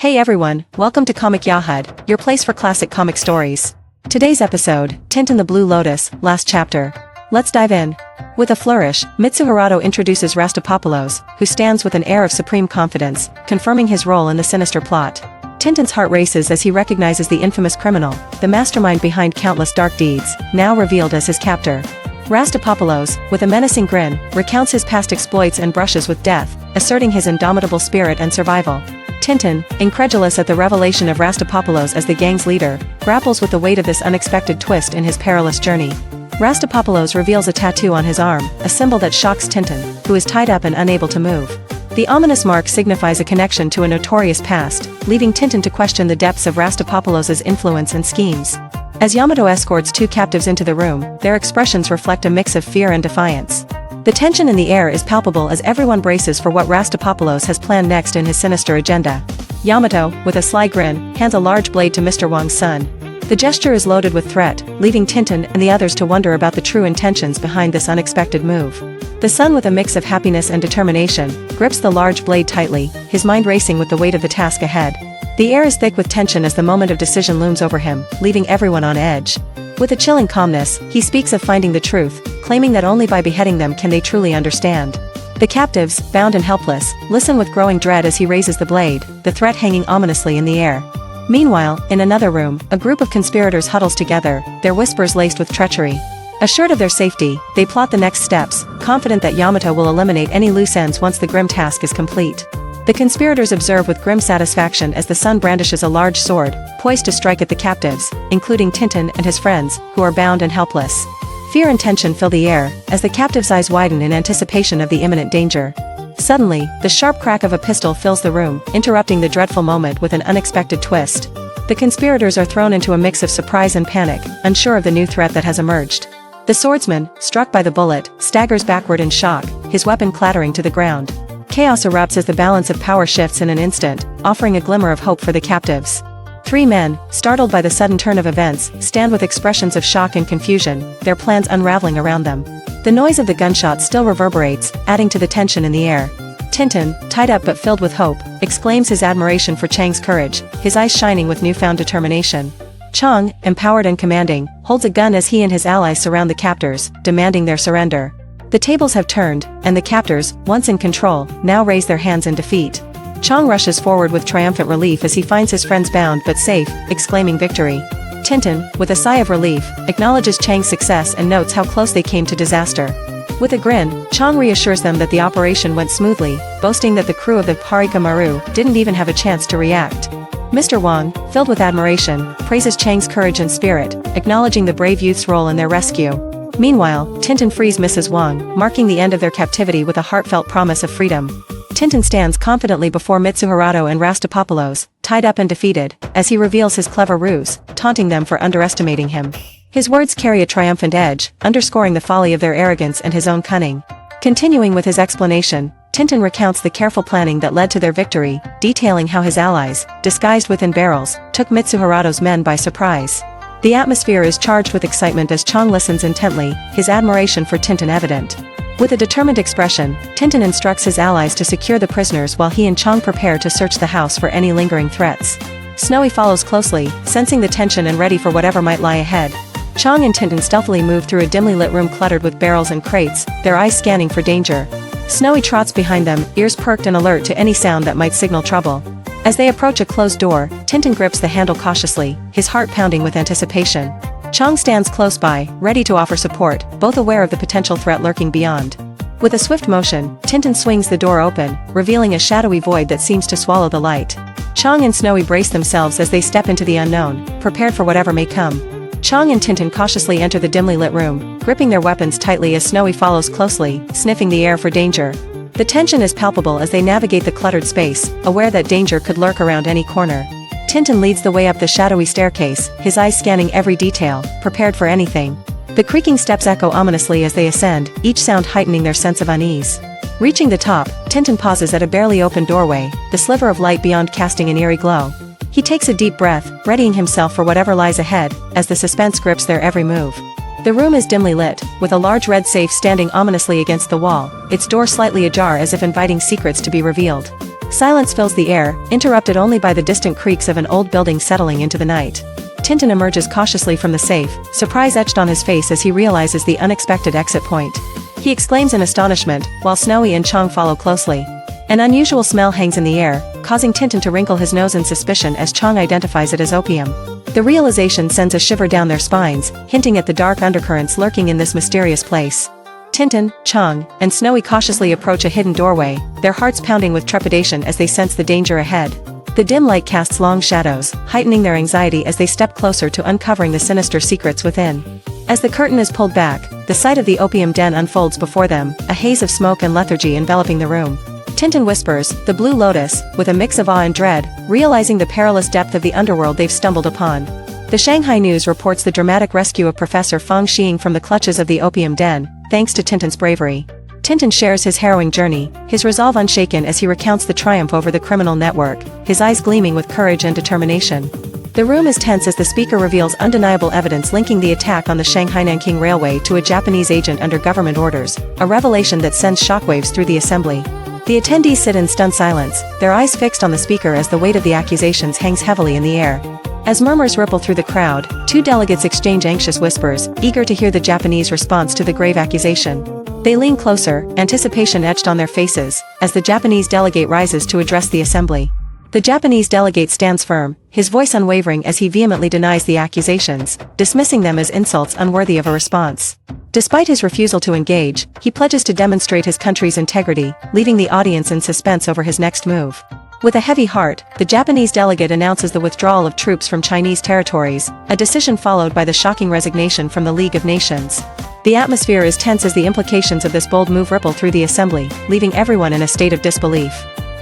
Hey everyone, welcome to Comic Yahud, your place for classic comic stories. Today's episode, Tintin the Blue Lotus, last chapter. Let's dive in. With a flourish, Mitsuharado introduces Rastapopoulos, who stands with an air of supreme confidence, confirming his role in the sinister plot. Tintin's heart races as he recognizes the infamous criminal, the mastermind behind countless dark deeds, now revealed as his captor. Rastapopoulos, with a menacing grin, recounts his past exploits and brushes with death, asserting his indomitable spirit and survival. Tintin, incredulous at the revelation of Rastapopoulos as the gang's leader, grapples with the weight of this unexpected twist in his perilous journey. Rastapopoulos reveals a tattoo on his arm, a symbol that shocks Tintin, who is tied up and unable to move. The ominous mark signifies a connection to a notorious past, leaving Tintin to question the depths of Rastapopoulos' influence and schemes. As Yamato escorts two captives into the room, their expressions reflect a mix of fear and defiance. The tension in the air is palpable as everyone braces for what Rastapopoulos has planned next in his sinister agenda. Yamato, with a sly grin, hands a large blade to Mr. Wang's son. The gesture is loaded with threat, leaving Tintin and the others to wonder about the true intentions behind this unexpected move. The son, with a mix of happiness and determination, grips the large blade tightly, his mind racing with the weight of the task ahead. The air is thick with tension as the moment of decision looms over him, leaving everyone on edge. With a chilling calmness, he speaks of finding the truth, claiming that only by beheading them can they truly understand. The captives, bound and helpless, listen with growing dread as he raises the blade, the threat hanging ominously in the air. Meanwhile, in another room, a group of conspirators huddles together, their whispers laced with treachery. Assured of their safety, they plot the next steps, confident that Yamato will eliminate any loose ends once the grim task is complete. The conspirators observe with grim satisfaction as the son brandishes a large sword, poised to strike at the captives, including Tintin and his friends, who are bound and helpless. Fear and tension fill the air, as the captives' eyes widen in anticipation of the imminent danger. Suddenly, the sharp crack of a pistol fills the room, interrupting the dreadful moment with an unexpected twist. The conspirators are thrown into a mix of surprise and panic, unsure of the new threat that has emerged. The swordsman, struck by the bullet, staggers backward in shock, his weapon clattering to the ground. Chaos erupts as the balance of power shifts in an instant, offering a glimmer of hope for the captives. Three men, startled by the sudden turn of events, stand with expressions of shock and confusion, their plans unraveling around them. The noise of the gunshot still reverberates, adding to the tension in the air. Tintin, tied up but filled with hope, exclaims his admiration for Chang's courage, his eyes shining with newfound determination. Chang, empowered and commanding, holds a gun as he and his allies surround the captors, demanding their surrender. The tables have turned, and the captors, once in control, now raise their hands in defeat. Chang rushes forward with triumphant relief as he finds his friends bound but safe, exclaiming victory. Tintin, with a sigh of relief, acknowledges Chang's success and notes how close they came to disaster. With a grin, Chang reassures them that the operation went smoothly, boasting that the crew of the Parika Maru didn't even have a chance to react. Mr. Wang, filled with admiration, praises Chang's courage and spirit, acknowledging the brave youth's role in their rescue. Meanwhile, Tintin frees Mrs. Wang, marking the end of their captivity with a heartfelt promise of freedom. Tintin stands confidently before Mitsuharado and Rastapopoulos, tied up and defeated, as he reveals his clever ruse, taunting them for underestimating him. His words carry a triumphant edge, underscoring the folly of their arrogance and his own cunning. Continuing with his explanation, Tintin recounts the careful planning that led to their victory, detailing how his allies, disguised within barrels, took Mitsuharado's men by surprise. The atmosphere is charged with excitement as Chang listens intently, his admiration for Tintin evident. With a determined expression, Tintin instructs his allies to secure the prisoners while he and Chang prepare to search the house for any lingering threats. Snowy follows closely, sensing the tension and ready for whatever might lie ahead. Chang and Tintin stealthily move through a dimly lit room cluttered with barrels and crates, their eyes scanning for danger. Snowy trots behind them, ears perked and alert to any sound that might signal trouble. As they approach a closed door, Tintin grips the handle cautiously, his heart pounding with anticipation. Chang stands close by, ready to offer support, both aware of the potential threat lurking beyond. With a swift motion, Tintin swings the door open, revealing a shadowy void that seems to swallow the light. Chang and Snowy brace themselves as they step into the unknown, prepared for whatever may come. Chang and Tintin cautiously enter the dimly lit room, gripping their weapons tightly as Snowy follows closely, sniffing the air for danger. The tension is palpable as they navigate the cluttered space, aware that danger could lurk around any corner. Tintin leads the way up the shadowy staircase, his eyes scanning every detail, prepared for anything. The creaking steps echo ominously as they ascend, each sound heightening their sense of unease. Reaching the top, Tintin pauses at a barely open doorway, the sliver of light beyond casting an eerie glow. He takes a deep breath, readying himself for whatever lies ahead, as the suspense grips their every move. The room is dimly lit, with a large red safe standing ominously against the wall, its door slightly ajar as if inviting secrets to be revealed. Silence fills the air, interrupted only by the distant creaks of an old building settling into the night. Tintin emerges cautiously from the safe, surprise etched on his face as he realizes the unexpected exit point. He exclaims in astonishment, while Snowy and Chang follow closely. An unusual smell hangs in the air, causing Tintin to wrinkle his nose in suspicion as Chang identifies it as opium. The realization sends a shiver down their spines, hinting at the dark undercurrents lurking in this mysterious place. Tintin, Chang, and Snowy cautiously approach a hidden doorway, their hearts pounding with trepidation as they sense the danger ahead. The dim light casts long shadows, heightening their anxiety as they step closer to uncovering the sinister secrets within. As the curtain is pulled back, the sight of the opium den unfolds before them, a haze of smoke and lethargy enveloping the room. Tintin whispers, "The Blue Lotus," with a mix of awe and dread, realizing the perilous depth of the underworld they've stumbled upon. The Shanghai News reports the dramatic rescue of Professor Feng Xing from the clutches of the opium den, thanks to Tintin's bravery. Tintin shares his harrowing journey, his resolve unshaken as he recounts the triumph over the criminal network, his eyes gleaming with courage and determination. The room is tense as the speaker reveals undeniable evidence linking the attack on the Shanghai-Nanking Railway to a Japanese agent under government orders, a revelation that sends shockwaves through the assembly. The attendees sit in stunned silence, their eyes fixed on the speaker as the weight of the accusations hangs heavily in the air. As murmurs ripple through the crowd, two delegates exchange anxious whispers, eager to hear the Japanese response to the grave accusation. They lean closer, anticipation etched on their faces, as the Japanese delegate rises to address the assembly. The Japanese delegate stands firm, his voice unwavering as he vehemently denies the accusations, dismissing them as insults unworthy of a response. Despite his refusal to engage, he pledges to demonstrate his country's integrity, leaving the audience in suspense over his next move. With a heavy heart, the Japanese delegate announces the withdrawal of troops from Chinese territories, a decision followed by the shocking resignation from the League of Nations. The atmosphere is tense as the implications of this bold move ripple through the assembly, leaving everyone in a state of disbelief.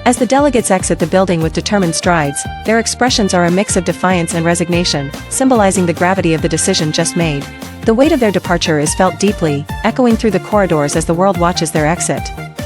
As the delegates exit the building with determined strides, their expressions are a mix of defiance and resignation, symbolizing the gravity of the decision just made. The weight of their departure is felt deeply, echoing through the corridors as the world watches their exit.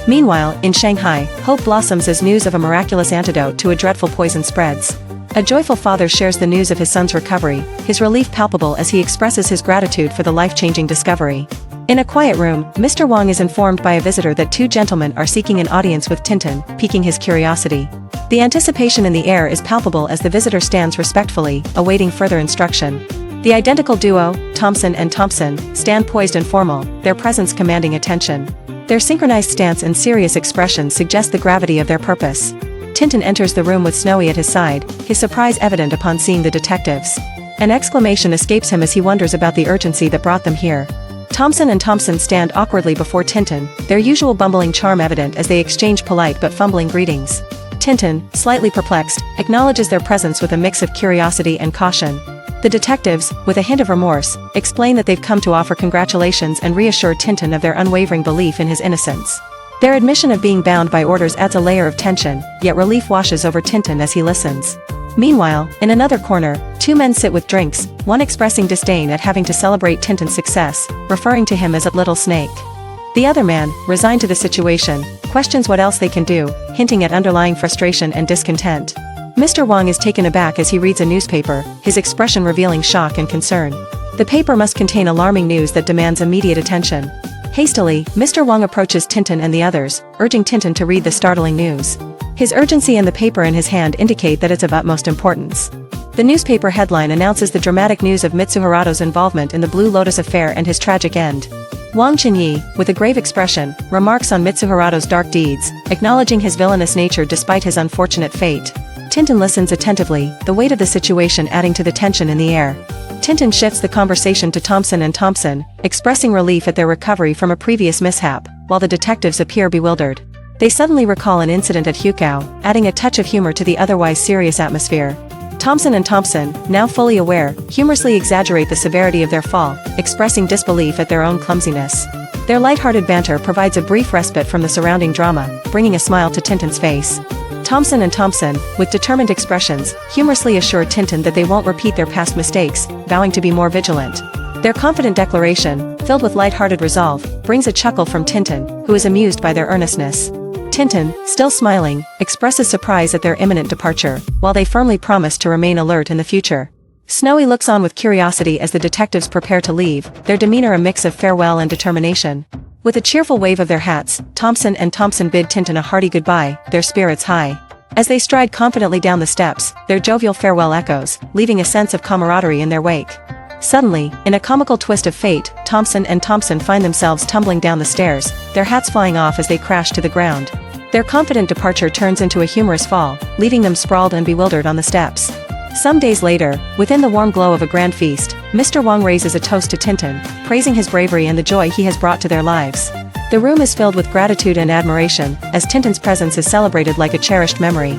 Meanwhile, in Shanghai, hope blossoms as news of a miraculous antidote to a dreadful poison spreads. A joyful father shares the news of his son's recovery, his relief palpable as he expresses his gratitude for the life-changing discovery. In a quiet room, Mr. Wang is informed by a visitor that two gentlemen are seeking an audience with Tintin, piquing his curiosity. The anticipation in the air is palpable as the visitor stands respectfully, awaiting further instruction. The identical duo, Thompson and Thompson, stand poised and formal, their presence commanding attention. Their synchronized stance and serious expressions suggest the gravity of their purpose. Tintin enters the room with Snowy at his side, his surprise evident upon seeing the detectives. An exclamation escapes him as he wonders about the urgency that brought them here. Thompson and Thompson stand awkwardly before Tintin, their usual bumbling charm evident as they exchange polite but fumbling greetings. Tintin, slightly perplexed, acknowledges their presence with a mix of curiosity and caution. The detectives, with a hint of remorse, explain that they've come to offer congratulations and reassure Tintin of their unwavering belief in his innocence. Their admission of being bound by orders adds a layer of tension, yet relief washes over Tintin as he listens. Meanwhile, in another corner, two men sit with drinks, one expressing disdain at having to celebrate Tintin's success, referring to him as a little snake. The other man, resigned to the situation, questions what else they can do, hinting at underlying frustration and discontent. Mr. Wang is taken aback as he reads a newspaper, his expression revealing shock and concern. The paper must contain alarming news that demands immediate attention. Hastily, Mr. Wang approaches Tintin and the others, urging Tintin to read the startling news. His urgency and the paper in his hand indicate that it's of utmost importance. The newspaper headline announces the dramatic news of Mitsuharado's involvement in the Blue Lotus affair and his tragic end. Wang Qinyi, with a grave expression, remarks on Mitsuharado's dark deeds, acknowledging his villainous nature despite his unfortunate fate. Tintin listens attentively, the weight of the situation adding to the tension in the air. Tintin shifts the conversation to Thompson and Thompson, expressing relief at their recovery from a previous mishap, while the detectives appear bewildered. They suddenly recall an incident at Hukou, adding a touch of humor to the otherwise serious atmosphere. Thompson and Thompson, now fully aware, humorously exaggerate the severity of their fall, expressing disbelief at their own clumsiness. Their lighthearted banter provides a brief respite from the surrounding drama, bringing a smile to Tintin's face. Thompson and Thompson, with determined expressions, humorously assure Tintin that they won't repeat their past mistakes, vowing to be more vigilant. Their confident declaration, filled with lighthearted resolve, brings a chuckle from Tintin, who is amused by their earnestness. Tintin, still smiling, expresses surprise at their imminent departure, while they firmly promise to remain alert in the future. Snowy looks on with curiosity as the detectives prepare to leave, their demeanor a mix of farewell and determination. With a cheerful wave of their hats, Thompson and Thompson bid Tintin a hearty goodbye, their spirits high. As they stride confidently down the steps, their jovial farewell echoes, leaving a sense of camaraderie in their wake. Suddenly, in a comical twist of fate, Thompson and Thompson find themselves tumbling down the stairs, their hats flying off as they crash to the ground. Their confident departure turns into a humorous fall, leaving them sprawled and bewildered on the steps. Some days later, within the warm glow of a grand feast, Mr. Wang raises a toast to Tintin, praising his bravery and the joy he has brought to their lives. The room is filled with gratitude and admiration, as Tintin's presence is celebrated like a cherished memory.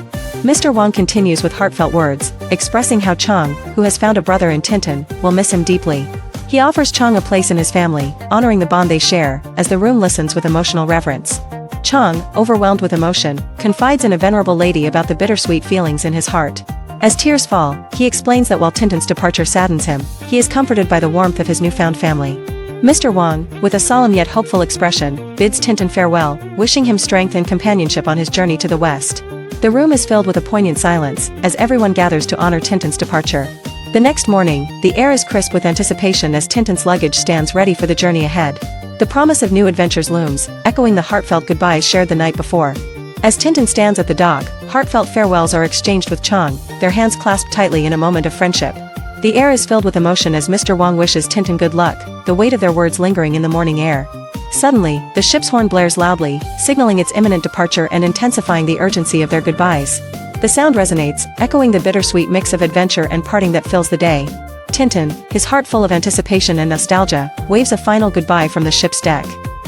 Mr. Wang continues with heartfelt words, expressing how Chang, who has found a brother in Tintin, will miss him deeply. He offers Chang a place in his family, honoring the bond they share, as the room listens with emotional reverence. Chang, overwhelmed with emotion, confides in a venerable lady about the bittersweet feelings in his heart. As tears fall, he explains that while Tintin's departure saddens him, he is comforted by the warmth of his newfound family. Mr. Wang, with a solemn yet hopeful expression, bids Tintin farewell, wishing him strength and companionship on his journey to the west. The room is filled with a poignant silence, as everyone gathers to honor Tintin's departure. The next morning, the air is crisp with anticipation as Tintin's luggage stands ready for the journey ahead. The promise of new adventures looms, echoing the heartfelt goodbyes shared the night before. As Tintin stands at the dock, heartfelt farewells are exchanged with Chang, their hands clasped tightly in a moment of friendship. The air is filled with emotion as Mr. Wang wishes Tintin good luck, the weight of their words lingering in the morning air. Suddenly, the ship's horn blares loudly, signaling its imminent departure and intensifying the urgency of their goodbyes. The sound resonates, echoing the bittersweet mix of adventure and parting that fills the day. Tintin, his heart full of anticipation and nostalgia, waves a final goodbye from the ship's deck.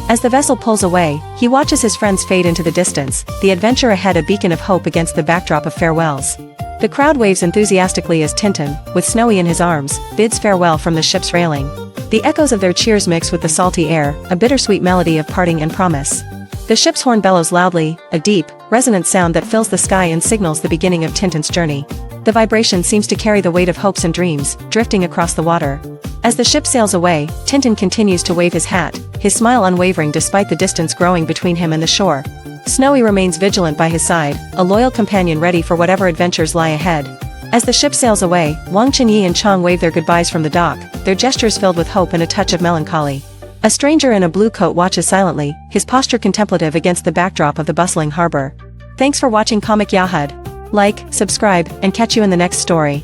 As the vessel pulls away, he watches his friends fade into the distance, the adventure ahead a beacon of hope against the backdrop of farewells. The crowd waves enthusiastically as Tintin, with Snowy in his arms, bids farewell from the ship's railing. The echoes of their cheers mix with the salty air, a bittersweet melody of parting and promise. The ship's horn bellows loudly, a deep, resonant sound that fills the sky and signals the beginning of Tintin's journey. The vibration seems to carry the weight of hopes and dreams, drifting across the water. As the ship sails away, Tintin continues to wave his hat, his smile unwavering despite the distance growing between him and the shore. Snowy remains vigilant by his side, a loyal companion ready for whatever adventures lie ahead. As the ship sails away, Wang Chenyi and Chang wave their goodbyes from the dock, their gestures filled with hope and a touch of melancholy. A stranger in a blue coat watches silently, his posture contemplative against the backdrop of the bustling harbor. Thanks for watching Comic Yahad. Like, subscribe, and catch you in the next story.